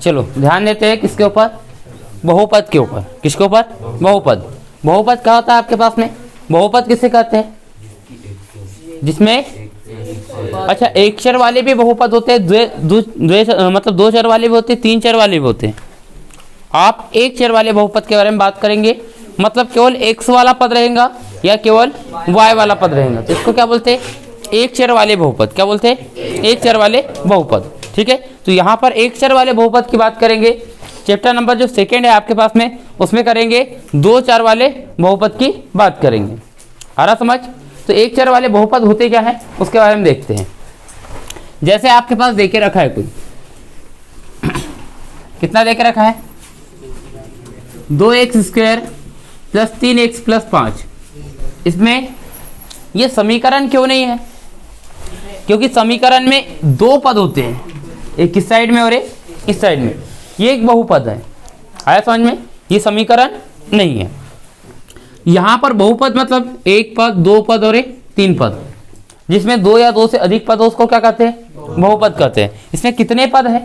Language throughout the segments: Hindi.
चलो ध्यान देते हैं किसके ऊपर, बहुपद के ऊपर। किसके ऊपर? बहुपद। बहुपद क्या होता है आपके पास में? बहुपद किसे कहते हैं? जिसमें अच्छा एक चर वाले भी बहुपद होते हैं, मतलब दो चर वाले भी होते हैं, तीन चर वाले भी होते हैं। आप एक चर वाले बहुपद के बारे में बात करेंगे, मतलब केवल x वाला पद रहेगा या केवल y वाला पद रहेगा, तो इसको क्या बोलते हैं? एक चर वाले बहुपद। क्या बोलते हैं? एक चर वाले बहुपद। ठीक है, तो यहाँ पर एक चर वाले बहुपद की बात करेंगे। चैप्टर नंबर जो सेकेंड है आपके पास में, उसमें करेंगे दो चर वाले बहुपद की बात करेंगे। आ रहा समझ? तो एक चर वाले बहुपद होते क्या है उसके बारे में देखते हैं। जैसे आपके पास देके रखा है कोई, कितना देके रखा है? 2x square plus 3x plus 5। इसमें ये समीकरण क्यों नहीं है? क्योंकि समीकरण में दो पद होते हैं, एक इस साइड में और एक इस साइड में। ये एक बहुपद है, आया समझ में? ये समीकरण नहीं है। यहाँ पर बहुपद मतलब एक पद, दो पद और एक तीन पद, जिसमें दो या दो से अधिक पद हो उसको क्या कहते हैं? बहुपद कहते हैं। इसमें कितने पद है?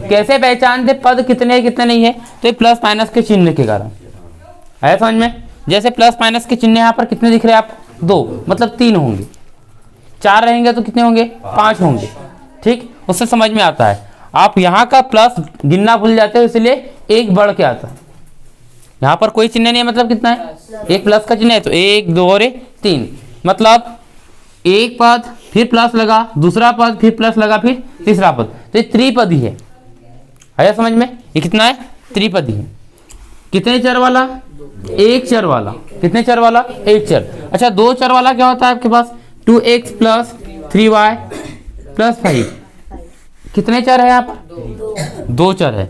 कैसे पहचानते पद कितने कितने नहीं है? तो ये प्लस माइनस के चिन्ह के कारण। आया समझ में? जैसे प्लस माइनस के चिन्ह यहाँ पर कितने दिख रहे हैं आप? दो, मतलब तीन होंगे। चार रहेंगे तो कितने होंगे? पांच होंगे। ठीक, उससे समझ में आता है। आप यहाँ का प्लस गिनना भूल जाते हो, इसलिए एक बढ़ के आता है। यहाँ पर कोई चिन्ह नहीं है, मतलब कितना है? एक प्लस का चिन्ह है, तो एक दो और तीन, मतलब एक पद फिर प्लस लगा, दूसरा पद फिर प्लस लगा, फिर तीसरा पद, तो ये त्रिपदी है। आया समझ में? ये कितना है? त्रिपदी है। कितने चर वाला? एक चर वाला। कितने चर वाला? एक चर। अच्छा दो चर वाला क्या होता है आपके पास? 2x plus 3y plus 5। कितने चर है यहाँ पर? दो चर है,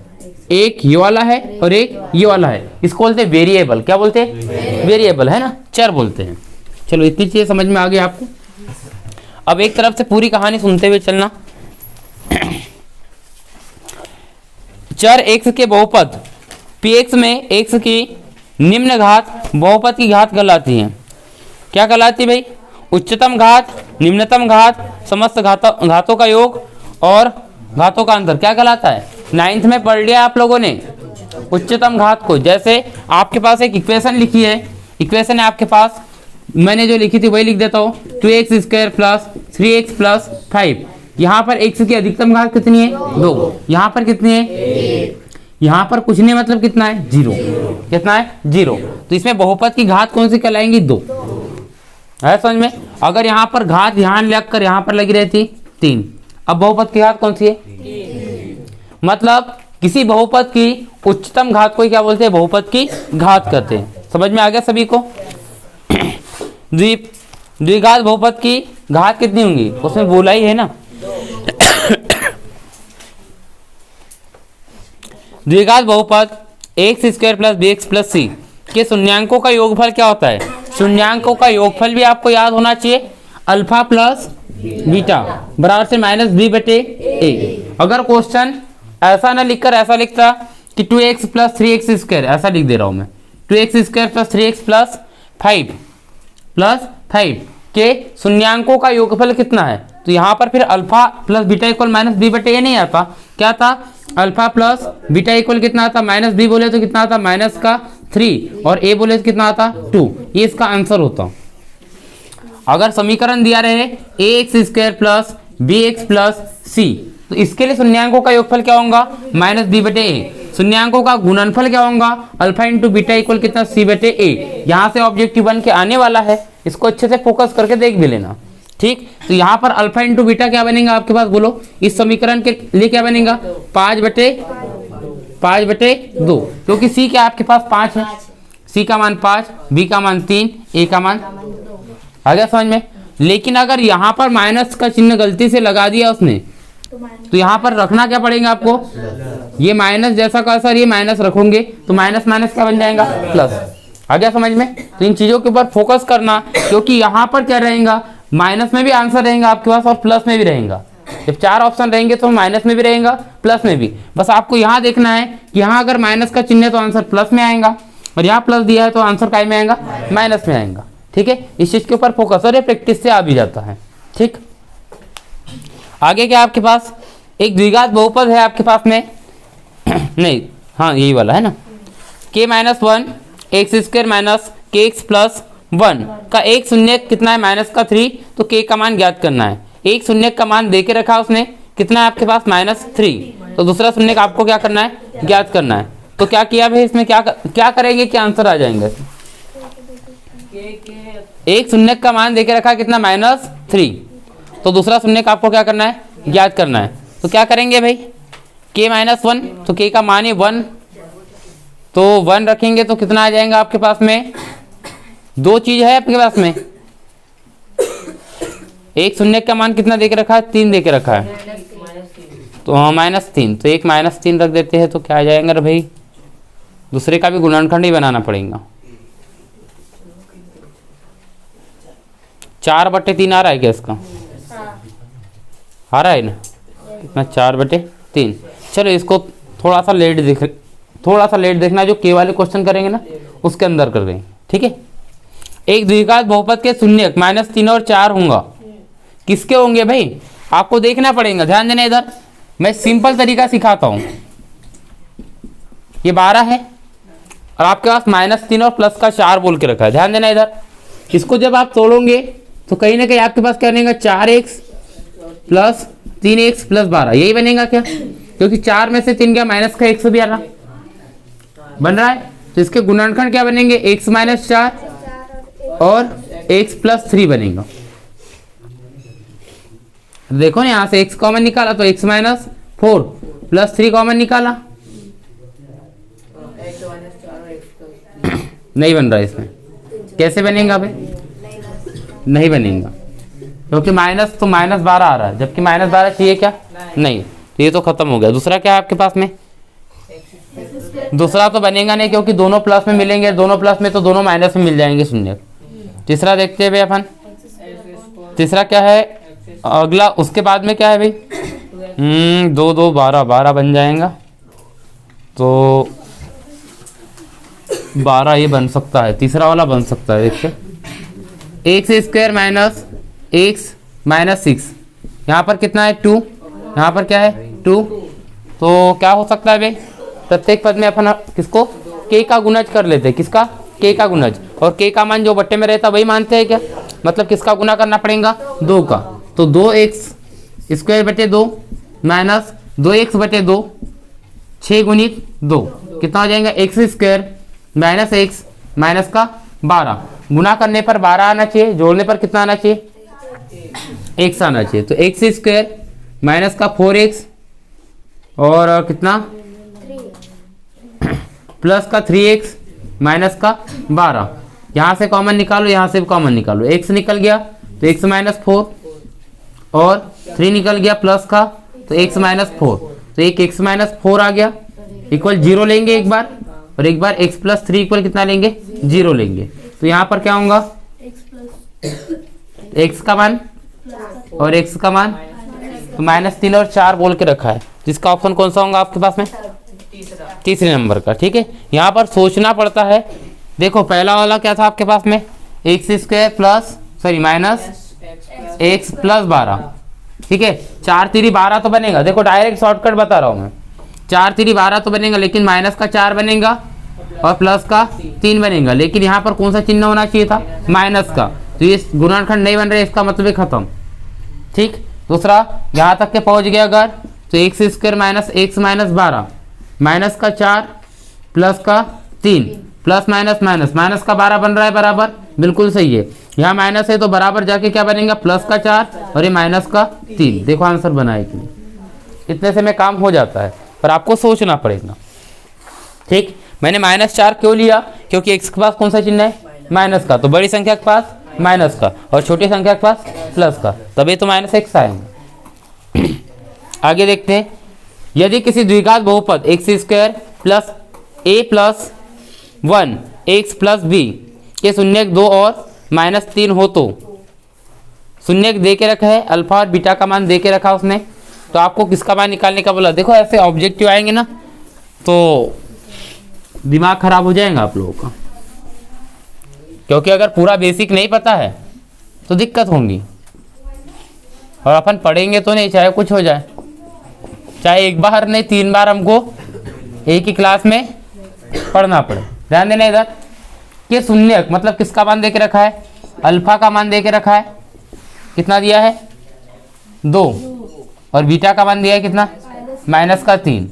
एक ये वाला है और एक ये वाला है। इसको बोलते हैं वेरिएबल। क्या बोलते हैं? वेरिएबल, है ना, चर बोलते हैं। चलो इतनी चीजें समझ में आ गई आपको। अब एक तरफ से पूरी कहानी सुनते हुए चलना। चर x के बहुपद px में x की निम्न घात बहुपद की घात कहलाती है। क्या कहलाती भाई? उच्चतम घात, निम्नतम घात, समस्त घातों का योग और घातों का अंतर। क्या कहलाता है? 9th में पढ़ लिया आप लोगों ने उच्चतम घात को। जैसे आपके पास एक इक्वेशन लिखी है, इक्वेशन है आपके पास, मैंने जो लिखी थी वही लिख देता हूँ। 2x square plus 3x plus 5। यहाँ पर x की अधिकतम घात कितनी है? 2। यहाँ पर कितनी है? यहाँ पर कुछ नहीं, मतलब कितना है? 0। कितना है? 0। तो इसमें बहुपद की घात कौन सी कहलाएंगी? 2। है समझ में? अगर यहाँ पर घात ध्यान लगकर यहाँ पर लगी रहती 3, अब बहुपद की घात कौन सी है? मतलब किसी बहुपद की उच्चतम घात को क्या बोलते हैं? बहुपद की घात कहते हैं। समझ में आ गया सभी को? द्विघात बहुपद की घात कितनी होंगी? उसमें बोला ही है ना। द्विघात बहुपद x square plus B X plus C के शून्यांकों का योगफल क्या होता है? शून्यांकों का योगफल भी आपको याद होना चाहिए। अल्फा प्लस बीटा बराबर से माइनस बी बटे ए। अगर क्वेश्चन ऐसा ना लिखकर ऐसा लिखता कि 2x प्लस 3x स्क्वायर, ऐसा लिख दे रहा हूं मैं, 2x square plus 3x plus 5 के शून्यांकों का योगफल कितना है? तो यहाँ पर फिर alpha plus beta equal minus B बटे ए नहीं आता। क्या था? अल्फा प्लस बीटा इक्वल कितना आता? माइनस बी बोले तो कितना आता? माइनस का 3 और ए बोले तो कितना आता? 2। ये इसका आंसर होता। अगर समीकरण दिया रहे ax square plus B X plus C, तो इसके लिए शून्यांकों का योगफल क्या होगा? माइनस बी बटे ए। शून्यांकों का गुणनफल क्या होगा? अल्फा इंटू बीटा इक्वल कितना? सी बटे ए। यहाँ से ऑब्जेक्टिव बन के आने वाला है, इसको अच्छे से फोकस करके देख भी लेना। ठीक, तो यहाँ पर अल्फा इंटू बीटा क्या बनेगा आपके पास? बोलो इस समीकरण के लिए क्या बनेगा? 5 बटे 2, क्योंकि सी क्या आपके पास 5 है। सी का मान 5, बी का मान 3, ए का मान आ गया समझ में? लेकिन अगर यहाँ पर माइनस का चिन्ह गलती से लगा दिया उसने, तो यहाँ पर रखना क्या पड़ेगा आपको? ये माइनस जैसा का सर ये माइनस रखोगे तो माइनस माइनस क्या बन जाएगा? प्लस। आ गया समझ में? तो इन चीजों के ऊपर फोकस करना, क्योंकि यहाँ पर क्या रहेगा? माइनस में भी आंसर रहेगा आपके पास और प्लस में भी रहेगा। जब 4 ऑप्शन रहेंगे तो माइनस में भी रहेगा, प्लस में भी। बस आपको यहाँ देखना है कि यहाँ अगर माइनस का चिन्ह है तो आंसर प्लस में आएगा, और यहाँ प्लस दिया है तो आंसर काय में आएगा? माइनस में आएगा। ठीक है, इस चीज के ऊपर फोकस, और ये प्रैक्टिस से आ भी जाता है। ठीक, आगे क्या आपके पास? एक द्विघात बहुपद है आपके पास में नहीं, हाँ यही वाला है ना, k minus one x square minus के एक्स प्लस वन का एक शून्य कितना है माइनस का 3, तो k का मान ज्ञात करना है। एक शून्य का मान दे के रखा उसने, कितना है आपके पास -3, तो दूसरा शून्य का आपको क्या करना है, ज्ञात करना है। तो क्या किया भाई इसमें, क्या करेंगे, क्या आंसर आ जाएंगे। एक शून्य का मान देके रखा कितना -3, तो दूसरा शून्य का आपको क्या करना है, ज्ञात करना है। तो क्या करेंगे भाई, k माइनस वन, तो k का मान है 1, तो 1 रखेंगे तो कितना आ जाएगा आपके पास में, दो चीज है आपके पास में, एक शून्य का मान कितना देके रखा है, 3 देके रखा है, तो हाँ -3, तो एक -3 रख देते हैं तो क्या आ जाएगा भाई, दूसरे का भी गुणनखंड ही बनाना पड़ेगा। 4/3 आ रहा है क्या इसका, आ रहा है ना, कितना 4/3। चलो इसको थोड़ा सा लेट देखना, जो के वाले क्वेश्चन करेंगे ना उसके अंदर कर देंगे, ठीक है। एक द्विघात बहुपद के शून्यक -3 और 4 होंगे, किसके होंगे भाई, आपको देखना पड़ेगा, ध्यान देना इधर, मैं सिंपल तरीका सिखाता हूं। ये 12 है और आपके पास -3 और प्लस का 4 बोल के रखा है, ध्यान देना इधर। इसको जब आप तोड़ोगे तो कहीं ना कहीं आपके पास क्या बनेगा, 4x प्लस 3x प्लस 12, यही बनेगा क्या, क्योंकि 4 में से 3 गया, माइनस का 1 भी आ रहा बन रहा है, तो इसके गुणनखंड क्या बनेंगे, x माइनस 4 और x प्लस 3 बनेगा। देखो ना यहाँ से x कॉमन निकाला तो x माइनस 4 प्लस 3 कॉमन निकाला, नहीं बन रहा है इसमें, कैसे बनेगा भाई, नहीं बनेगा, क्योंकि माइनस तो -12 आ रहा है, जबकि -12 चाहिए क्या, नहीं, तो ये तो खत्म हो गया। दूसरा क्या है आपके पास में, दूसरा तो बनेगा नहीं, क्योंकि दोनों प्लस में मिलेंगे, दोनों प्लस में तो दोनों माइनस में मिल जाएंगे शून्य। तीसरा देखते हैं भाई अपन, तीसरा क्या है अगला, उसके बाद में क्या है भाई, 2 2 12 बन जाएगा, तो 12 ये बन सकता है, तीसरा वाला बन सकता है, देखिए x square minus x minus 6, यहाँ पर कितना है 2, यहाँ पर क्या है 2, तो क्या हो सकता है भाई, प्रत्येक पद में अपन किसको k का गुणज कर लेते हैं, किसका, k का गुणज, और k का मान जो बट्टे में रहता वही मानते हैं क्या, मतलब किसका गुना करना पड़ेगा, 2 का, तो 2x स्क्वायर बटे 2 माइनस 2x बटे 2, 6 गुणित 2 कितना हो जाएगा, x square minus x minus का 12, गुना करने पर 12 आना चाहिए, जोड़ने पर कितना आना चाहिए, x आना चाहिए, तो एक्स स्क्वायर माइनस का 4x और कितना प्लस का 3x माइनस का 12, यहाँ से कॉमन निकालो, यहाँ से कॉमन निकालो, x निकल गया तो x माइनस 4 और 3 निकल गया प्लस का, तो x माइनस 4, तो एक x माइनस 4 आ गया, इक्वल 0 लेंगे एक बार, और एक बार x प्लस 3 इक्वल कितना लेंगे, 0 लेंगे, तो यहाँ पर क्या होगा, x का मान और x का मान, तो -3 और 4 बोल के रखा है, जिसका ऑप्शन कौन सा होगा आपके पास में, तीसरे नंबर का, ठीक है। यहाँ पर सोचना पड़ता है, देखो पहला वाला क्या था आपके पास में, x square plus minus x plus 12, ठीक है, 4 3 12 तो बनेगा, देखो डायरेक्ट शॉर्टकट बता रहा हूँ मैं, 4 3 12 तो बनेगा, लेकिन माइनस का 4 बनेगा और प्लस का 3 बनेगा, लेकिन यहाँ पर कौन सा चिन्ह होना चाहिए था, माइनस का, तो ये गुणनखंड नहीं बन रहा है, इसका मतलब खत्म, ठीक। दूसरा यहाँ तक के पहुँच गया अगर, तो x square minus x minus 12 minus का 4 प्लस का 3 प्लस माइनस माइनस माइनस का 12 बन रहा है बराबर, बिल्कुल सही है, यहाँ माइनस है तो बराबर जाके क्या बनेगा, प्लस का 4 और ये माइनस का 3, देखो आंसर बना है कि नहीं, इतने से में काम हो जाता है, पर आपको सोचना पड़ेगा, ठीक। मैंने -4 क्यों लिया, क्योंकि एक्स के पास कौन सा चिन्ह है, माइनस का, तो बड़ी संख्या के पास माइनस का और छोटी संख्या के पास प्लस का, तभी तो -x आएंगे। आगे देखते हैं, यदि किसी द्विघात बहुपद x square plus a plus 1 x plus B के शून्यक 2 और -3 हो, तो शून्यक दे के रखा है, अल्फा और बीटा का मान दे के रखा उसने, तो आपको किसका मान निकालने का बोला। देखो ऐसे ऑब्जेक्टिव आएंगे ना तो दिमाग खराब हो जाएगा आप लोगों का, क्योंकि अगर पूरा बेसिक नहीं पता है तो दिक्कत होगी, और अपन पढ़ेंगे तो नहीं, चाहे कुछ हो जाए। चाहे एक बार नहीं 3 बार हमको एक ही क्लास में पढ़ना पड़े। ध्यान देना इधर कि शून्यक मतलब किसका मान दे के रखा है, अल्फा का मान दे के रखा है, कितना दिया है 2, और बीटा का मान दिया है कितना -3,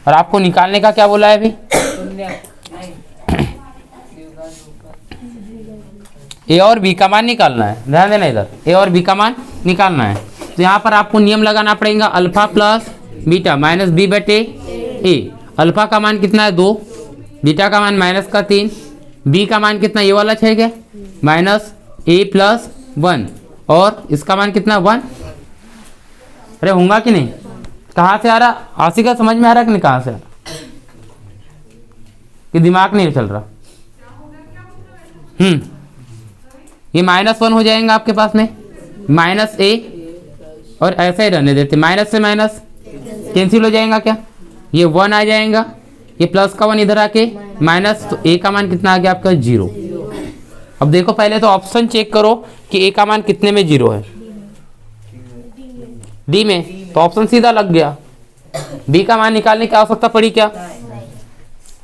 और आपको निकालने का क्या बोला है अभी, ए और बी का मान निकालना है। ध्यान देना इधर ए और बी का मान निकालना है। तो यहाँ पर आपको नियम लगाना पड़ेगा, alpha plus beta minus B बटे ए। अल्फा का मान कितना है 2, बीटा का मान -3, बी का मान कितना ये वाला 6 क्या -a+1, और इसका मान कितना 1। अरे होगा कि नहीं, कहाँ से आ रहा आशी का समझ में आ रहा कि नहीं, कहाँ से आ रहा कि दिमाग नहीं चल रहा। ये -1 हो जाएगा आपके पास में, -a, और ऐसा ही रहने देते, माइनस से माइनस कैंसिल हो जाएगा क्या, ये 1 आ जाएगा, ये प्लस का 1 इधर आके माइनस, तो a का मान कितना आ गया आपका 0। अब देखो पहले तो ऑप्शन चेक करो कि a का मान कितने में 0 है, डी में, तो ऑप्शन सीधा लग गया। b का मान निकालने की आवश्यकता पड़ी क्या,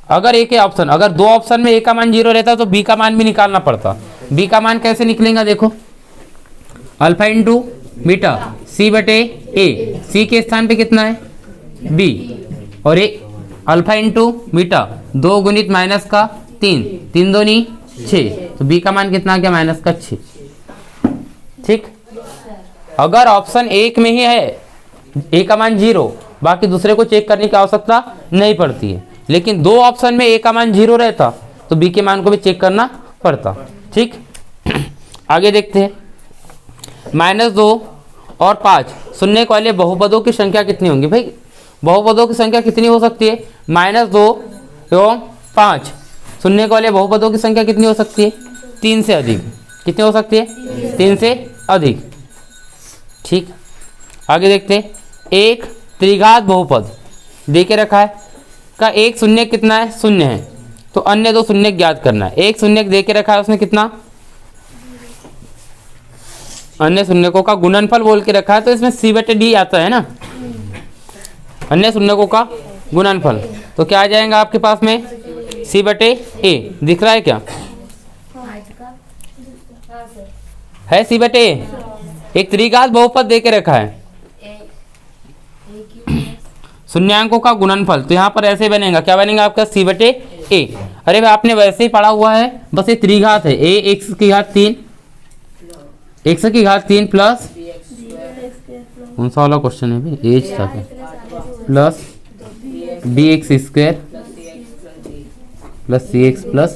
अगर एक ही ऑप्शन, अगर 2 ऑप्शन में a का मान 0 रहता तो b का मान भी निकालना पड़ता। b का मान कैसे निकलेगा, देखो अल्फा इंटू बीटा c बटे ए, c के स्थान पे कितना है b, और ए अल्फा इंटू बीटा 2 गुणित -3, 3 दूनी 6, तो b का मान कितना आ गया -6। ठीक, अगर ऑप्शन 1 में ही है a का मान 0, बाकी दूसरे को चेक करने की आवश्यकता नहीं पड़ती है, लेकिन 2 ऑप्शन में a का मान 0 रहता तो b के मान को भी चेक करना पड़ता। ठीक, आगे देखते हैं, -2 और 5 शून्य वाले बहुपदों की संख्या कितनी होंगी। भाई बहुपदों की संख्या कितनी हो सकती है, -2 एवं 5 शून्य वाले बहुपदों की संख्या कितनी हो सकती है, 3 से अधिक। कितनी हो सकती है, 3 से अधिक। ठीक, आगे देखते हैं, एक त्रिघात बहुपद दे के रखा है, का एक शून्य कितना है, 0 है, तो अन्य 2 शून्य ज्ञात करना है। एक शून्य दे के रखा है, उसने कितना, अन्य शून्यकों का गुणनफल बोल के रखा है, तो इसमें c बटे डी आता है ना, अन्य शून्यकों का गुणनफल, तो क्या आ जाएगा आपके पास में c बटे ए, दिख रहा है क्या, है c बटे ए, एक त्रिघात बहुपद दे के रखा है, शून्यांकों का गुणनफल, तो यहाँ पर ऐसे बनेगा, क्या बनेगा आपका c बटे ए। अरे भाई आपने वैसे ही पढ़ा हुआ है, बस ये त्रिघात है, a x की घात 3, x की घात 3 प्लस, कौन सा वाला क्वेश्चन है भाई, एज था plus bx² plus cx plus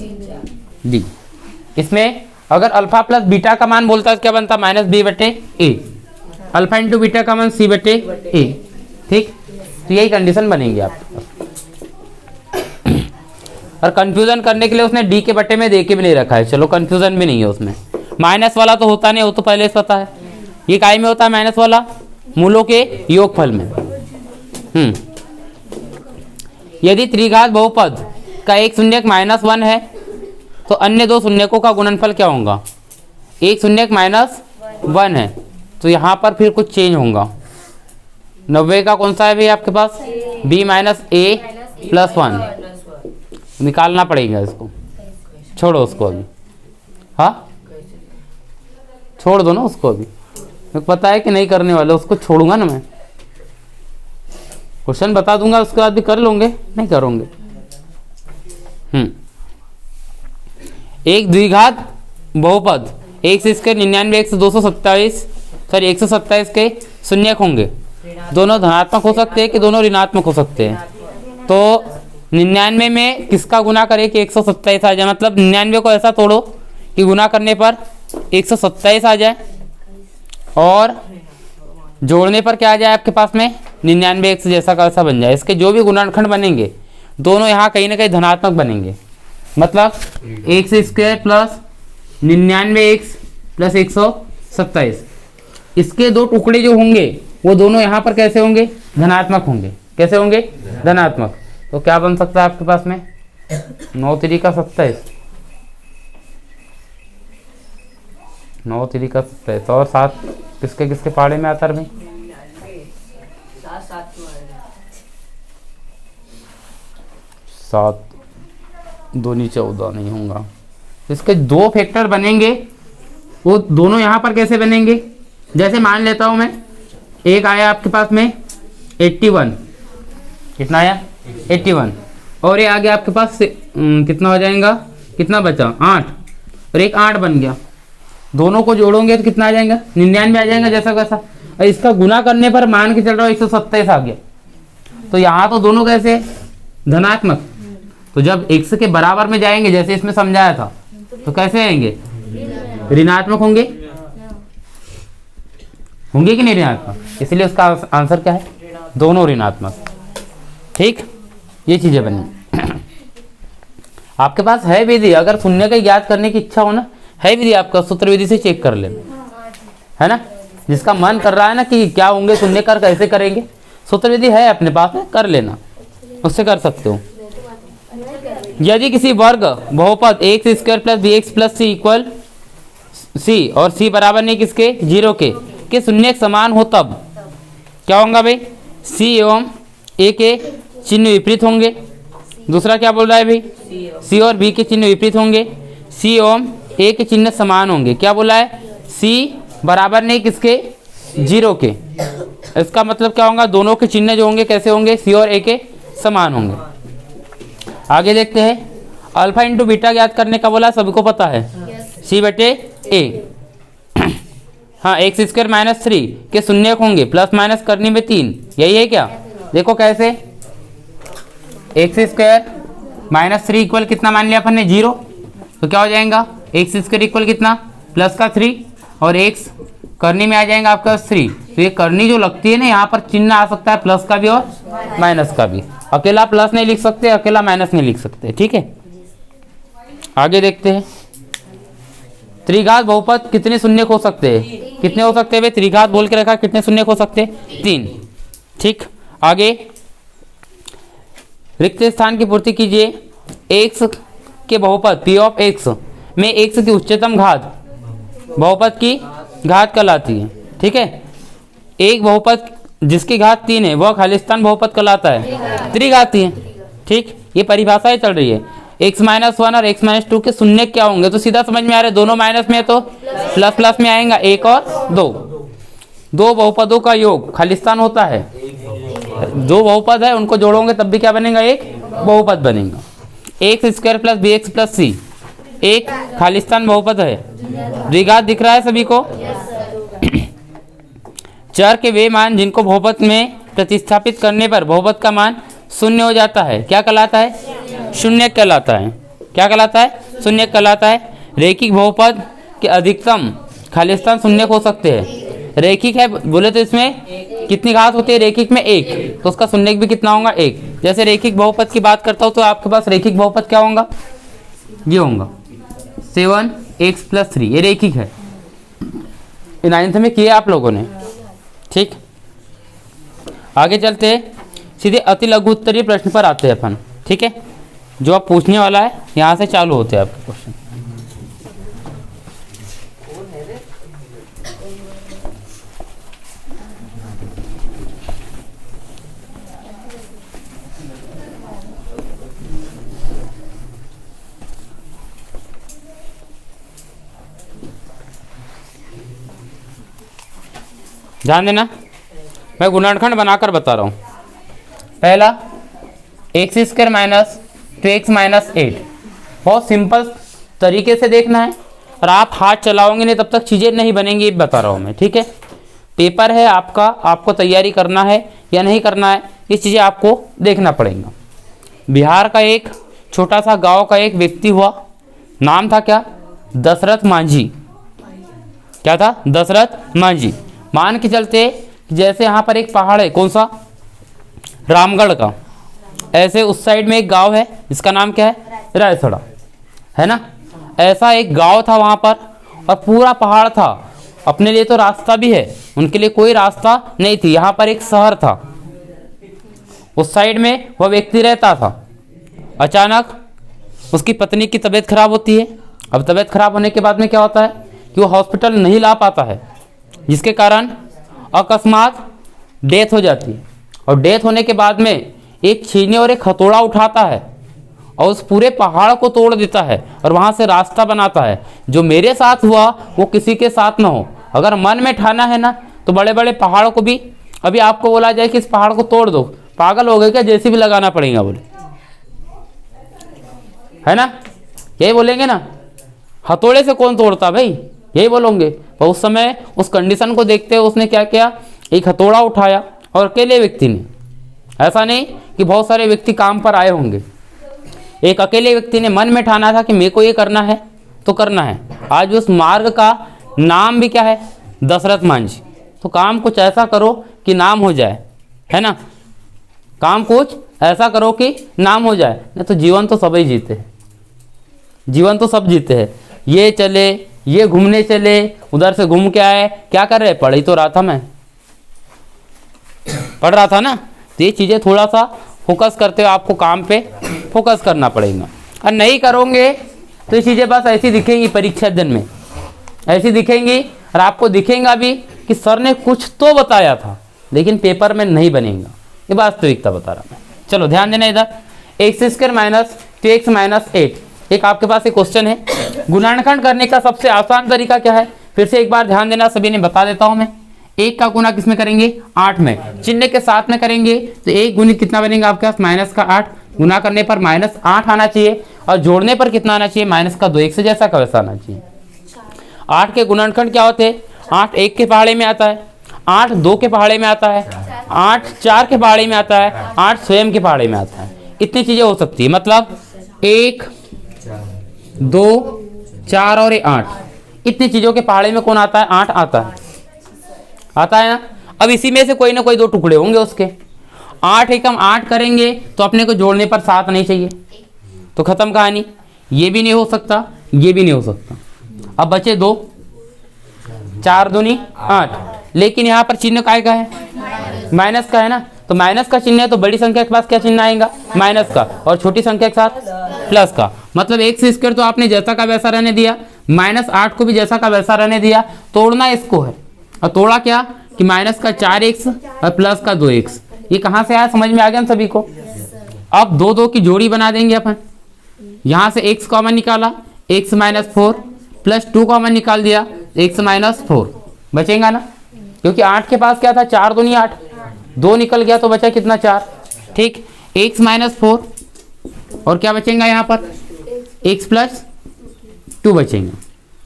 d। इसमें अगर अल्फा प्लस बीटा का मान बोलता है क्या बनता, -b बटे ए, अल्फा इंटू बीटा का मान c बटे ए। ठीक, तो यही कंडीशन बनेगी आपके पास। और कंफ्यूजन करने के लिए उसने डी के बटे में दे के भी नहीं रखा है, चलो कंफ्यूजन भी नहीं है उसमें। माइनस वाला तो होता नहीं, वो तो पहले से पता है, ये काय में होता है माइनस वाला, मूलों के योगफल में। यदि त्रिघात बहुपद का एक शून्यक -1 है तो अन्य 2 शून्यकों का गुणनफल क्या होगा, एक शून्यक -1 है, तो यहाँ पर फिर कुछ चेंज होगा। 90 का कौन सा है भाई आपके पास, b - a+1, निकालना पड़ेगा इसको, छोड़ो उसको अभी, हाँ छोड़ दो ना उसको अभी, मुझे पता है कि नहीं करने वाले, उसको छोड़ूंगा ना मैं, क्वेश्चन बता दूंगा, उसके बाद भी कर लोगे, नहीं करोगे। एक द्विघात बहुपद x² 99 x 227, सॉरी 127 के शून्यक होंगे, दोनों धनात्मक हो सकते हैं कि दोनों ऋणात्मक हो सकते हैं। तो 99 में किसका गुना करे कि 127 आ जाए, मतलब 99 को ऐसा तोड़ो कि गुना करने पर 127 आ जाए, और जोड़ने पर क्या आ जाए आपके पास में 99 x जैसा का वैसा बन जाए। इसके जो भी गुणनखंड बनेंगे दोनों यहाँ कहीं ना कहीं धनात्मक बनेंगे, मतलब x² प्लस 99 x प्लस 127, इसके 2 टुकड़े जो होंगे वो दोनों यहाँ पर कैसे होंगे, धनात्मक होंगे। कैसे होंगे, धनात्मक। तो क्या बन सकता है आपके पास में 9 3 का 27, 9 3 का 27, और 7 किसके किसके पाड़े में आता है भाई, 7 दूनी 14 नहीं होगा। इसके दो फैक्टर बनेंगे, वो दोनों यहाँ पर कैसे बनेंगे? जैसे मान लेता हूँ मैं, एक आया आपके पास में 81, कितना आया 81, और ये आ गया आपके पास कितना हो जाएगा, कितना बचा 8, और एक 8 बन गया। दोनों को जोड़ोगे तो कितना आ जाएगा 99 आ जाएगा जैसा वैसा। और इसका गुना करने पर मान के चल रहा हूँ 127 आ गया। तो यहाँ तो दोनों कैसे धनात्मक, तो जब x के बराबर में जाएंगे जैसे इसमें समझाया था तो कैसे आएंगे, ऋणात्मक होंगे, होंगे कि नहीं ऋणात्मक, इसलिए उसका आंसर क्या है, दोनों ऋणात्मक। ठीक, ये चीजें बनी। आपके पास है विधि, अगर शून्य का ज्ञात करने की इच्छा हो ना, है विधि आपका, सूत्र विधि से चेक कर लेना, है ना। जिसका मन कर रहा है ना कि क्या होंगे शून्य कर कैसे करेंगे, सूत्र विधि है अपने पास में, कर लेना, उससे कर सकते हो। यदि किसी वर्ग बहुपद x square plus B X plus C equal C और सी बराबर नहीं किसके, 0 के शून्य समान हो, तब क्या होगा भाई, सी एवं ए के चिन्ह विपरीत होंगे। दूसरा क्या बोल रहा है भाई, सी और बी के चिन्ह विपरीत होंगे, सी एवं ए के चिन्ह समान होंगे। क्या बोला है, सी बराबर नहीं किसके, 0 के। इसका मतलब क्या होगा, दोनों के चिन्ह जो होंगे कैसे होंगे, सी और ए के समान होंगे। आगे देखते हैं, अल्फा इंटू बीटा ज्ञात करने का बोला, सबको पता है, सी बटे ए। हाँ, एक्स स्क्वायर माइनस 3 के शून्य होंगे, प्लस माइनस करने में 3, यही है क्या, देखो कैसे, एक्स स्क्वायर माइनस 3 इक्वल कितना मान लिया अपन ने, 0, तो क्या हो जाएगा, एक्स स्क्वायर इक्वल कितना, प्लस का 3, और एक्स करनी में आ जाएगा आपका 3। तो ये करनी जो लगती है ना, यहाँ पर चिन्ह आ सकता है प्लस का भी और माइनस का भी, अकेला प्लस नहीं लिख सकते, अकेला माइनस नहीं लिख सकते। ठीक है, आगे देखते हैं, त्रिघात बहुपद कितने शून्य हो सकते हैं, कितने हो सकते हैं भाई, त्रिघात बोल के रखा, कितने शून्य हो सकते हैं, 3। ठीक, आगे रिक्त स्थान की पूर्ति कीजिए। एक्स के बहुपद पी ऑफ एक्स में एक्स की उच्चतम घात बहुपद की घात कहलाती है। ठीक है, एक बहुपद जिसकी घात 3 है वह खालिस्तान बहुपद कहलाता है, त्रिघाती है। ठीक, ये परिभाषाएं चल रही है। x-1 और x-2 के शून्य क्या होंगे, तो सीधा समझ में आ रहा है, दोनों माइनस में है तो प्लस प्लस में आएगा, 1 और 2। दो बहुपदों का योग खालिस्तान होता है, दो बहुपद है उनको जोड़ोगे तब भी क्या बनेगा, एक बहुपद बनेगा। X square plus B X plus C एक खालिस्तान बहुपद है, द्विघात दिख रहा है सभी को। चर के वे मान जिनको बहुपद में प्रतिस्थापित करने पर बहुपद का मान शून्य हो जाता है, क्या कहलाता है, शून्य कहलाता है। क्या कहलाता है, शून्य कहलाता है। रैखिक बहुपद के अधिकतम खालिस्तान शून्य हो सकते हैं। रैखिक है बोले तो इसमें कितनी घात होती है, रैखिक में 1, तो उसका शून्य भी कितना होगा, 1। जैसे रैखिक बहुपद की बात करता हूँ तो आपके पास रैखिक बहुपद क्या होगा, ये होगा 7x + 3, ये रैखिक है। 9th में किया आप लोगों ने। ठीक, आगे चलते हैं, सीधे अति लघु उत्तरीय प्रश्न पर आते हैं अपन। ठीक है, जो आप पूछने वाला है यहाँ से चालू होते हैं आपके क्वेश्चन। ध्यान देना, मैं गुणनखंड बनाकर बता रहा हूँ। पहला x² - 2x - 8, बहुत सिंपल तरीके से देखना है, और आप हाथ चलाओगे नहीं तब तक चीज़ें नहीं बनेंगी, ये बता रहा हूँ मैं। ठीक है, पेपर है आपका, आपको तैयारी करना है या नहीं करना है, ये चीज़ें आपको देखना पड़ेगा। बिहार का एक छोटा सा गांव का एक व्यक्ति हुआ, नाम था क्या, दशरथ मांझी। क्या था, दशरथ मांझी। मान के चलते जैसे यहाँ पर एक पहाड़ है, कौन सा, रामगढ़ का, ऐसे उस साइड में एक गांव है जिसका नाम क्या है, रायसड़ा, है ना। ऐसा एक गांव था वहाँ पर, और पूरा पहाड़ था, अपने लिए तो रास्ता भी है, उनके लिए कोई रास्ता नहीं थी। यहाँ पर एक शहर था, उस साइड में वह व्यक्ति रहता था। अचानक उसकी पत्नी की तबीयत खराब होती है। अब तबीयत खराब होने के बाद में क्या होता है कि वो हॉस्पिटल नहीं ला पाता है, जिसके कारण अकस्मात डेथ हो जाती है। और डेथ होने के बाद में एक छीने और एक हथौड़ा उठाता है और उस पूरे पहाड़ को तोड़ देता है और वहां से रास्ता बनाता है। जो मेरे साथ हुआ वो किसी के साथ ना हो। अगर मन में ठाना है ना तो बड़े बड़े पहाड़ों को भी, अभी आपको बोला जाए कि इस पहाड़ को तोड़ दो, पागल हो गए क्या, जेसीबी लगाना पड़ेगा बोले, है ना, यही बोलेंगे ना। हथौड़े से कौन तोड़ता भाई, यही बोलोगे। पर उस समय उस कंडीशन को देखते हुए उसने क्या किया, एक हथौड़ा उठाया और अकेले व्यक्ति ने, ऐसा नहीं कि बहुत सारे व्यक्ति काम पर आए होंगे, एक अकेले व्यक्ति ने मन में ठाना था कि मेरे को ये करना है तो करना है। आज उस मार्ग का नाम भी क्या है, दशरथ मांझी। तो काम कुछ ऐसा करो कि नाम हो जाए, है ना, काम कुछ ऐसा करो कि नाम हो जाए, नहीं तो जीवन तो सभी जीते हैं, जीवन तो सब जीते हैं। ये चले, ये घूमने चले, उधर से घूम के आए, क्या कर रहे, पढ़ ही तो रहा था, मैं पढ़ रहा था ना। तो ये चीज़ें थोड़ा सा फोकस करते हुए आपको काम पे फोकस करना पड़ेगा, और नहीं करोगे तो ये चीज़ें बस ऐसी दिखेंगी परीक्षा दिन में, ऐसी दिखेंगी, और आपको दिखेगा भी कि सर ने कुछ तो बताया था लेकिन पेपर में नहीं बनेगा। ये वास्तविकता बता रहा मैं। चलो ध्यान देना इधर, x² माइनस 2x माइनस 8। एक आपके पास एक क्वेश्चन है, गुणनखंड करने का सबसे आसान तरीका क्या है, फिर से एक बार ध्यान देना, सभी ने बता देता हूं मैं। 1 का गुना किस में करेंगे, 8 में, चिन्ह के साथ में करेंगे तो 1 गुणित कितना बनेगा आपके पास, माइनस का 8। गुना करने पर -8 आना चाहिए और जोड़ने पर कितना आना चाहिए, माइनस का 2, एक से जैसा का वैसा आना चाहिए। 8 के गुणनखंड क्या होते हैं, 8 1 के पहाड़े में आता है, 8 2 के पहाड़े में आता है, 8 4 के पहाड़े में आता है, 8 स्वयं के पहाड़े में आता है। इतनी चीजें हो सकती है, मतलब 1 2 4 और 8, इतनी चीजों के पहाड़े में कौन आता है, 8 आता है, आता है ना। अब इसी में से कोई ना कोई 2 टुकड़े होंगे उसके, 8 एकम 8 करेंगे तो अपने को जोड़ने पर 7 नहीं चाहिए, तो खत्म कहानी। ये भी नहीं हो सकता, ये भी नहीं हो सकता। अब बचे 2, 4 दूनी 8, लेकिन यहाँ पर चिन्ह काय का है, माइनस का है ना, तो माइनस का चिन्ह है तो बड़ी संख्या के पास क्या चिन्ह आएगा, माइनस का, और छोटी संख्या के साथ प्लस का। मतलब x² तो आपने जैसा का वैसा रहने दिया, -8 को भी जैसा का वैसा रहने दिया। तोड़ना इसको है, और तोड़ा क्या कि माइनस का 4x और प्लस का 2x। ये कहाँ से आया, समझ में आ गया हम सभी को। अब 2 2 की जोड़ी बना देंगे अपन, यहाँ से x कॉमन निकाला, x - 4 प्लस 2 कॉमन निकाल दिया, x - 4 बचेगा ना, क्योंकि 8 के पास क्या था, 4 दूनी 8, 2 निकल गया तो बचा कितना, 4। ठीक, x - 4 और क्या बचेगा यहाँ पर, x + 2 बचेंगे।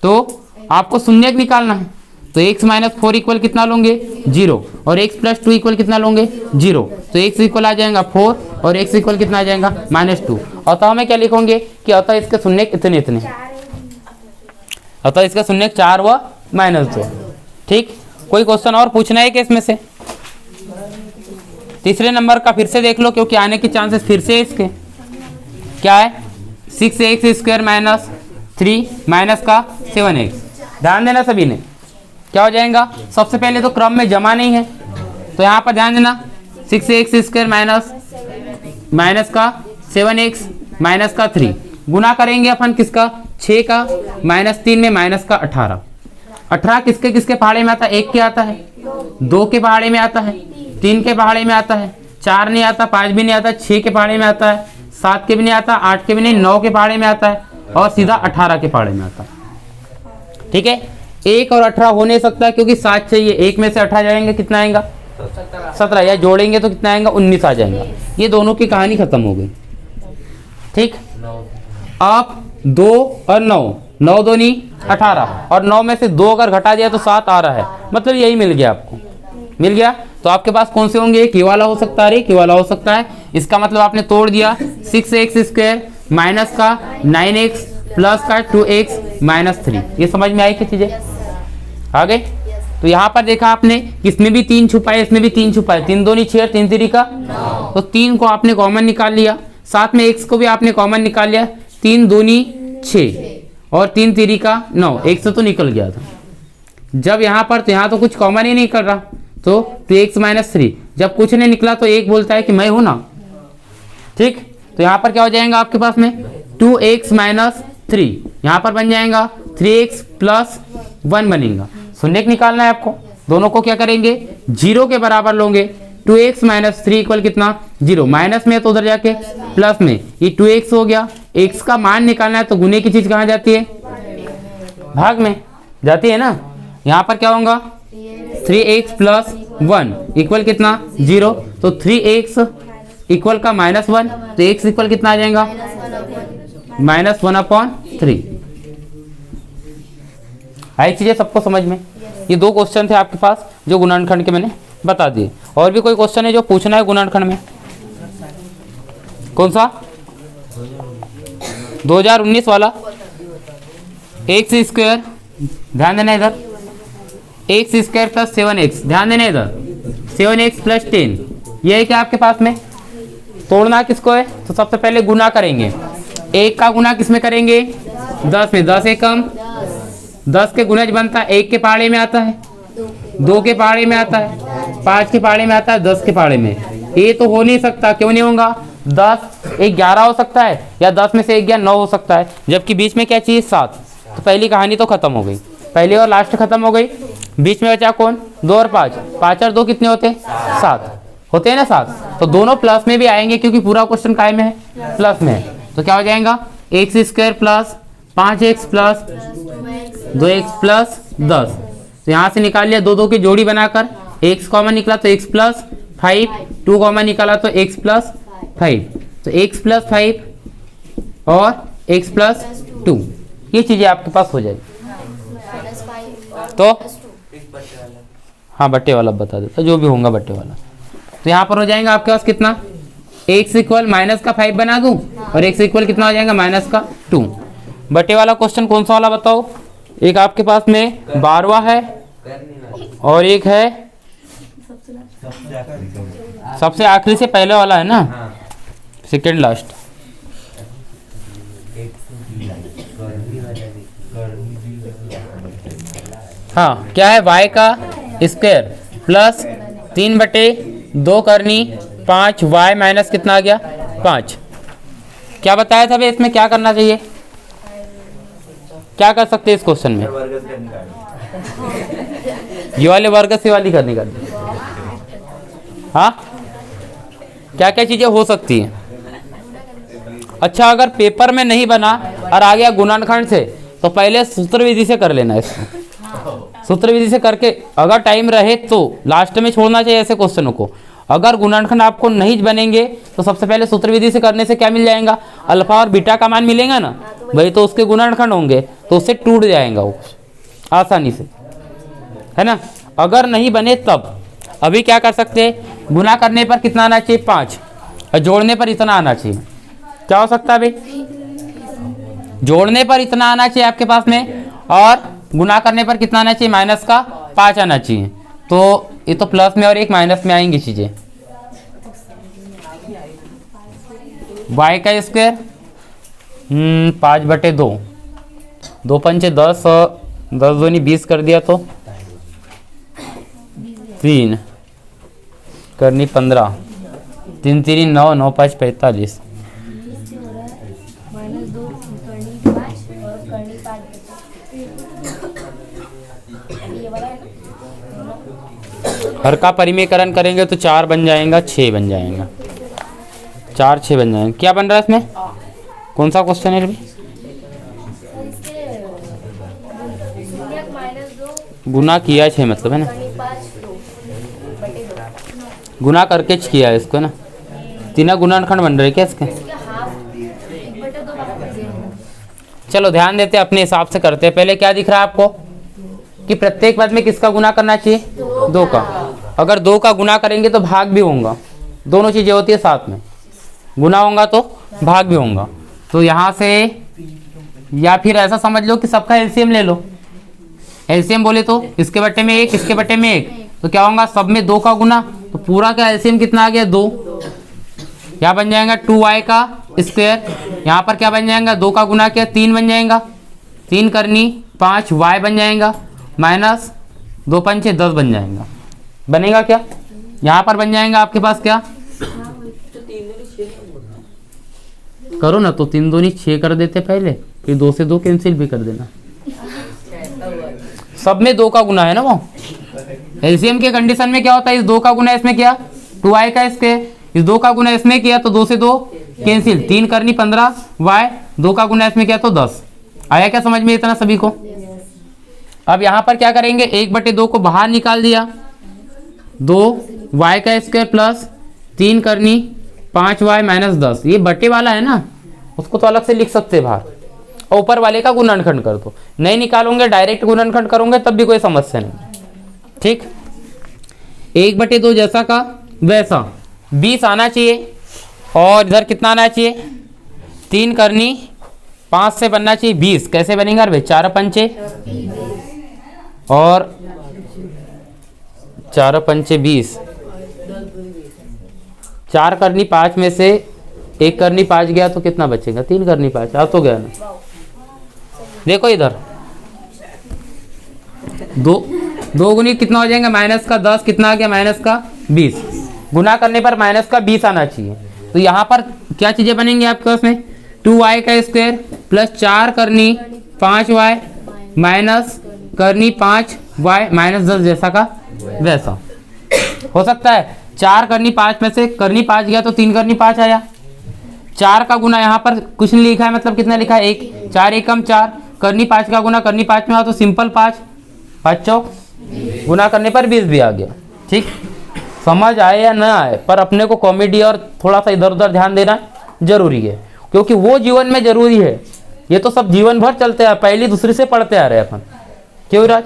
तो आपको शून्य निकालना है, तो x - 4 इक्वल कितना लोगे, 0, और x + 2 इक्वल कितना लोगे, 0। तो x इक्वल आ जाएगा 4 और x इक्वल कितना आ जाएगा, -2। अतः हमें क्या लिखोगे कि अतः इसके शून्य इतने इतने, अतः इसका शून्य 4 व -2। ठीक, कोई क्वेश्चन और पूछना है कि इसमें से, तीसरे नंबर का फिर से देख लो, क्योंकि आने के चांसेस फिर से इसके क्या है, 6x² - 3 माइनस का 7x। ध्यान देना सभी ने, क्या हो जाएगा, सबसे पहले तो क्रम में जमा नहीं है, तो यहाँ पर ध्यान देना, 6x² माइनस का 7x माइनस का 3, गुना करेंगे अपन किसका, 6 का, -3 में माइनस का 18। 18 किसके किसके पहाड़े में आता है, 1 के आता है, 2 के पहाड़े में आता है, 3 के पहाड़े में आता है, 4 नहीं आता, 5 भी नहीं आता, 6 के पहाड़े में आता है, 7 के भी नहीं आता, 8 के भी नहीं, 9 के पहाड़े में आता है, और सीधा 18 के पहाड़े में आता है। ठीक है, 1 और 18 हो नहीं सकता क्योंकि 7 चाहिए, 1 में से 18 जाएंगे कितना आएगा, 17, या जोड़ेंगे तो कितना आएगा, 19 आ जाएगा। ये दोनों की कहानी खत्म हो गई। ठीक, आप 2 और 9, 9 दूनी 18, और 9 में से 2 अगर घटा दिया तो 7 आ रहा है, मतलब यही मिल गया आपको, मिल गया। तो आपके पास कौन से होंगे, एक ये वाला हो सकता है, एक ये वाला हो सकता है। इसका मतलब आपने तोड़ दिया, 6x² माइनस का 9x प्लस का 2x - 3। ये समझ में आई क्या चीजें, आ गए। तो यहाँ पर देखा आपने, इसमें भी 3 छुपाए, इसमें भी 3 छुपाए, 3 दूनी 6, 3 3 का 9, तो 3 को आपने कॉमन निकाल लिया, साथ में x को भी आपने कॉमन निकाल लिया, 3 दूनी 6 और 3 3 का 9, एक से तो निकल गया था। जब यहाँ पर, तो यहाँ तो कुछ कॉमन ही नहीं कर रहा, तो 2x - 3, जब कुछ नहीं निकला तो एक बोलता है कि मैं हूं ना। ठीक, तो यहाँ पर क्या हो जाएगा आपके पास में, 2x - 3, यहाँ पर बन जाएगा 3x + 1 बनेगा। शून्य निकालना है आपको, दोनों को क्या करेंगे, 0 के बराबर लोगे 2x माइनस 3 इक्वल कितना 0, माइनस में तो उधर जाके प्लस में, ये 2x हो गया। x का मान निकालना है तो गुने की चीज कहाँ जाती है, भाग में जाती है ना। यहाँ पर क्या होगा 3x प्लस 1 इक्वल कितना 0, तो 3x इक्वल का -1, तो x इक्वल कितना आ जाएगा -1/3। आई चीजें सबको समझ में। ये 2 क्वेश्चन थे आपके पास जो गुणनखंड के मैंने बता दिए। और भी कोई क्वेश्चन है जो पूछना है गुणनखंड में? कौन सा 2019 वाला? एक्स स्क्वायर, ध्यान देना इधर, एक्स स्क्वायर प्लस 7x, ध्यान देना इधर 7x प्लस 10, ये है क्या आपके पास में? तोड़ना किसको है, तो सबसे पहले गुना करेंगे। 1 का गुना किस में करेंगे 10 में, 10 एकम 10 के गुणज बनता है 1 के पहाड़े में आता है, 2 के पहाड़े में आता है, 5 के पहाड़े में आता है, 10 के पहाड़े में। ये तो हो नहीं सकता, क्यों नहीं होगा, 10 1 11 हो सकता है, या 10 में से 1 गया 9 हो सकता है, जबकि बीच में क्या चाहिए 7। तो पहली कहानी तो खत्म हो गई, पहली और लास्ट खत्म हो गई। बीच में बचा कौन 2 और 5, 5 और 2 कितने होते हैं 7 होते हैं ना 7। तो दोनों प्लस में भी आएंगे क्योंकि पूरा क्वेश्चन काय में है, प्लस में है। तो क्या हो जाएगा x square plus 5x plus 2x plus 10। तो यहाँ से निकाल लिया 2 2 की जोड़ी बनाकर, x कॉमन निकला तो x प्लस 5, 2 कॉमन निकाला तो x प्लस 5, तो x प्लस 5 और x प्लस 2, ये चीजें आपके पास हो जाएगी। तो हाँ बट्टे वाला बता देता, जो भी होगा बट्टे वाला। तो यहाँ पर हो जाएगा आपके पास कितना, x इक्वल माइनस का 5 बना दूं और x इक्वल कितना हो जाएगा -2। बटे वाला क्वेश्चन कौन सा वाला बताओ? एक आपके पास में 12वां है और एक है सबसे आखिरी से पहले वाला है ना, सेकेंड लास्ट। हाँ क्या है, y का स्क्वायर प्लस 3/2 करनी 5, y माइनस कितना आ गया 5। क्या बताया था भाई, इसमें क्या करना चाहिए, क्या कर सकते हैं इस क्वेश्चन में? ये वाले वर्ग से वाली करनी करनी। हाँ क्या क्या चीजें हो सकती हैं? अच्छा अगर पेपर में नहीं बना और आ गया गुणनखंड से, तो पहले सूत्र विधि से कर लेना इसको। सूत्र विधि से करके अगर टाइम रहे तो लास्ट में छोड़ना चाहिए ऐसे क्वेश्चनों को। अगर गुणनखंड आपको नहीं बनेंगे तो सबसे पहले सूत्र विधि से करने से क्या मिल जाएगा, अल्फा और बीटा का मान मिलेगा ना भाई, तो उसके गुणनखंड होंगे तो उससे टूट जाएगा वो आसानी से, है ना। अगर नहीं बने तब अभी क्या कर सकते हैं, गुना करने पर कितना आना चाहिए 5 और जोड़ने पर इतना आना चाहिए। क्या हो सकता है भाई, जोड़ने पर इतना आना चाहिए आपके पास में और गुना करने पर कितना आना चाहिए -5 आना चाहिए। तो ये तो प्लस में और एक माइनस में आएंगी चीजें। y का स्क्वायर 5/2, 2 पंचे 10, 10 दूनी 20 कर दिया तो 3 करनी 15, 3 3 9, 9 5 45। हर का परिमेयकरण करेंगे तो 4 बन जाएगा, 6 बन जाएगा, 4 6 बन जाएंगे। क्या बन रहा है इसमें, कौन सा क्वेश्चन है अभी? गुना किया 6 मतलब है ना, गुना करके किया है इसको ना। 3 गुणनखंड बन रहे क्या इसके? चलो ध्यान देते अपने हिसाब से करते हैं। पहले क्या दिख रहा है आपको कि प्रत्येक पद में किसका गुना करना चाहिए 2 का। अगर 2 का गुना करेंगे तो भाग भी होगा, दोनों चीजें होती है साथ में, गुना होगा तो भाग भी होगा। तो यहाँ से या फिर ऐसा समझ लो कि सबका एलसीएम ले लो। एलसीएम बोले तो इसके बट्टे में 1, इसके बट्टे में 1, तो क्या होगा सब में 2 का गुना, तो पूरा का एलसीएम कितना आ गया 2। यहाँ बन जाएगा 2y का स्क्वायर, यहाँ पर क्या बन जाएगा 2 का गुना किया 3 बन जाएगा, 3 करनी 5 y बन जाएगा माइनस 2 पंचे 10 बन जाएगा। बनेगा क्या, यहाँ पर बन जाएगा आपके पास क्या, करो ना तो 3 दूनी 6 कर देते पहले, फिर 2 से 2 कैंसिल भी कर देना। सब में 2 का गुना है ना वो। एलसीएम के कंडीशन में क्या होता है, इस 2 का गुना इसमें क्या 2y का स्क्वायर, इस 2 का गुना इसमें किया तो 2 से 2 कैंसिल, 3 करनी 15, y 2 का गुना इसमें किया तो 10। आया क्या समझ में इतना सभी को? अब यहाँ पर क्या करेंगे, 1/2 को बाहर निकाल दिया, 2y का स्क्वायर प्लस 3 करनी 5y माइनस 10, ये बटे वाला है ना, उसको तो अलग से लिख सकते हैं बाहर, और ऊपर वाले का गुणनखंड कर दो। नहीं निकालोगे डायरेक्ट गुणनखंड करोगे तब भी कोई समस्या नहीं। ठीक, 1/2 जैसा का वैसा 20 आना चाहिए, और इधर कितना आना चाहिए, 3 करनी 5 से बनना चाहिए 20। कैसे बनेगा भाई, 4 पंचे और 4 पंचे 20, 4 करनी 5 में से 1 करनी 5 गया तो कितना बचेगा, 3 करनी 5 आ तो गया ना। देखो इधर 2 गुनी कितना हो जाएगा, माइनस का 10, कितना आ गया माइनस का 20, गुना करने पर माइनस का 20 आना चाहिए। तो यहाँ पर क्या चीजें बनेंगी आपके पास में, 2y का स्क्वायर प्लस 4 करनी 5y माइनस करनी 5y माइनस 10 जैसा का वैसा। हो सकता है 4 करनी 5 में से करनी 5 गया तो 3 करनी 5 आया, 4 का गुना यहाँ पर कुछ नहीं लिखा है, मतलब कितना लिखा है 1, 4 एकम 4, करनी 5 का गुना करनी 5 में आ तो सिंपल 5, 5 चौक गुना करने पर 20 भी आ गया। ठीक, समझ आए या ना आए, पर अपने को कॉमेडी और थोड़ा सा इधर उधर ध्यान देना जरूरी है, क्योंकि वो जीवन में जरूरी है। ये तो सब जीवन भर चलते हैं, पहली दूसरी से पढ़ते आ रहे हैं अपन, क्यों राज,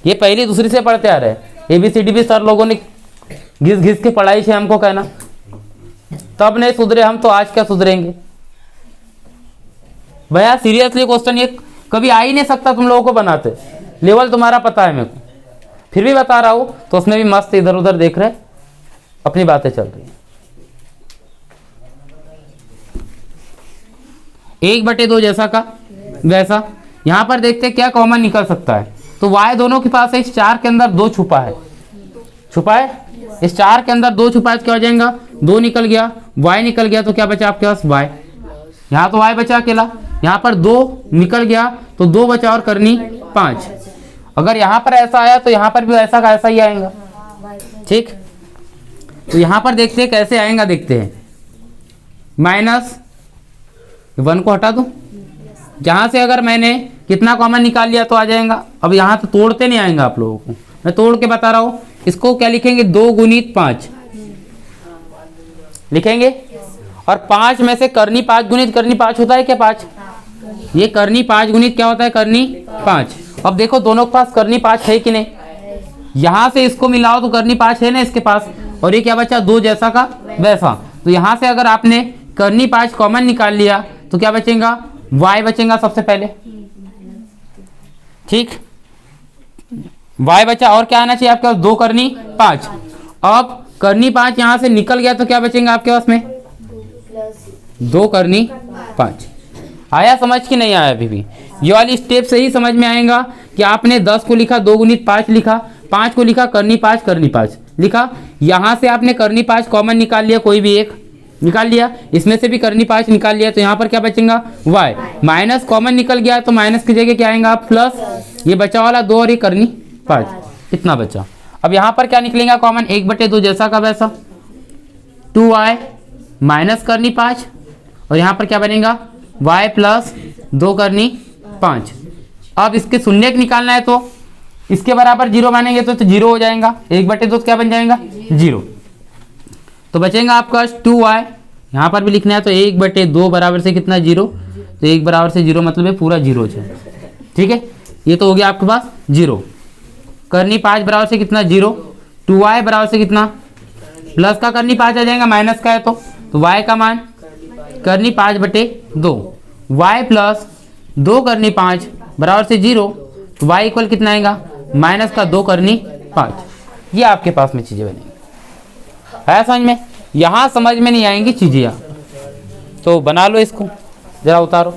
ये पहली दूसरी से पढ़ते आ रहे हैं। ABCD भी सर लोगों ने घिस घिस के पढ़ाई से हमको कहना, तब नहीं सुधरे हम तो आज क्या सुधरेंगे भैया। सीरियसली क्वेश्चन ये कभी आ ही नहीं सकता तुम लोगों को बनाते, लेवल तुम्हारा पता है मेरे को, फिर भी बता रहा हूं तो उसमें भी मस्त इधर उधर देख रहे अपनी बातें चल रही है। 1/2 जैसा का वैसा, यहां पर देखते क्या कॉमन निकल सकता है, तो y दोनों के पास है, इस 4 के अंदर 2 छुपा है, इस 4 के अंदर 2 छुपा है तो क्या हो जाएगा, 2 निकल गया, y निकल गया तो क्या बचा आपके पास y, यहाँ तो y बचा अकेला, यहाँ पर 2 निकल गया तो 2 बचा और करनी 5। अगर यहाँ पर ऐसा आया तो यहाँ पर भी ऐसा का ऐसा ही आएगा। ठीक, तो यहाँ पर देखते हैं कैसे आएगा, देखते हैं, -1 को हटा दूं, जहाँ से अगर मैंने कितना कॉमन निकाल लिया तो आ जाएगा। अब यहाँ तो तोड़ते नहीं आएंगे आप लोगों को, मैं तोड़ के बता रहा हूँ। इसको क्या लिखेंगे, 2 गुणित 5 लिखेंगे, और 5 में से करनी 5 गुणित करनी 5 होता है क्या, 5, ये करनी 5 गुणित क्या होता है, करनी 5। अब देखो दोनों के पास करनी 5 है कि नहीं, यहां से इसको मिलाओ तो करनी 5 है ना इसके पास, और ये क्या बचा, 2 जैसा का वैसा। तो यहां से अगर आपने करनी 5 कॉमन निकाल लिया तो क्या बचेगा, y बचेगा सबसे पहले। ठीक, y बचा, और क्या आना चाहिए आपके पास, 2 करनी 5। अब करनी 5 यहां से निकल गया तो क्या बचेगा आपके पास में, 2 करनी 5। आया समझ कि नहीं आया, अभी भी ये वाली स्टेप से ही समझ में आएगा कि आपने 10 को लिखा, 2 गुणित 5 लिखा, 5 को लिखा, करनी 5 लिखा, यहां से आपने करनी 5 कॉमन निकाल लिया, कोई भी एक निकाल लिया, इसमें से भी करनी 5 निकाल लिया, तो यहाँ पर क्या बचेगा, y माइनस कॉमन निकल गया तो माइनस की जगह क्या आएगा आप, प्लस, ये बचा वाला 2 और ये करनी 5, कितना बचा। अब यहाँ पर क्या निकलेगा कॉमन, 1/2 जैसा का वैसा, 2y माइनस करनी 5, और यहाँ पर क्या बनेगा, y प्लस 2 करनी 5। अब इसके शून्य निकालना है तो इसके बराबर 0 मानेंगे तो 0 हो जाएगा, 1/2 तो क्या बन जाएगा, 0। तो बचेगा आपका 2y, यहाँ पर भी लिखना है तो 1/2 बराबर से कितना, 0, तो 1 बराबर से 0 मतलब है पूरा 0 है। ठीक है, ये तो हो गया आपके पास 0, करनी 5 बराबर से कितना, 0, 2y बराबर से कितना, प्लस का करनी 5 आ जाएगा, माइनस का है तो y का मान करनी 5/2, y प्लस 2 करनी 5 बराबर से 0, तो y इक्वल कितना आएगा, माइनस का 2 करनी 5। ये आपके पास में चीजें बनेंगी, है समझ में। यहाँ समझ में नहीं आएंगी चीजें, तो बना लो इसको, जरा उतारो।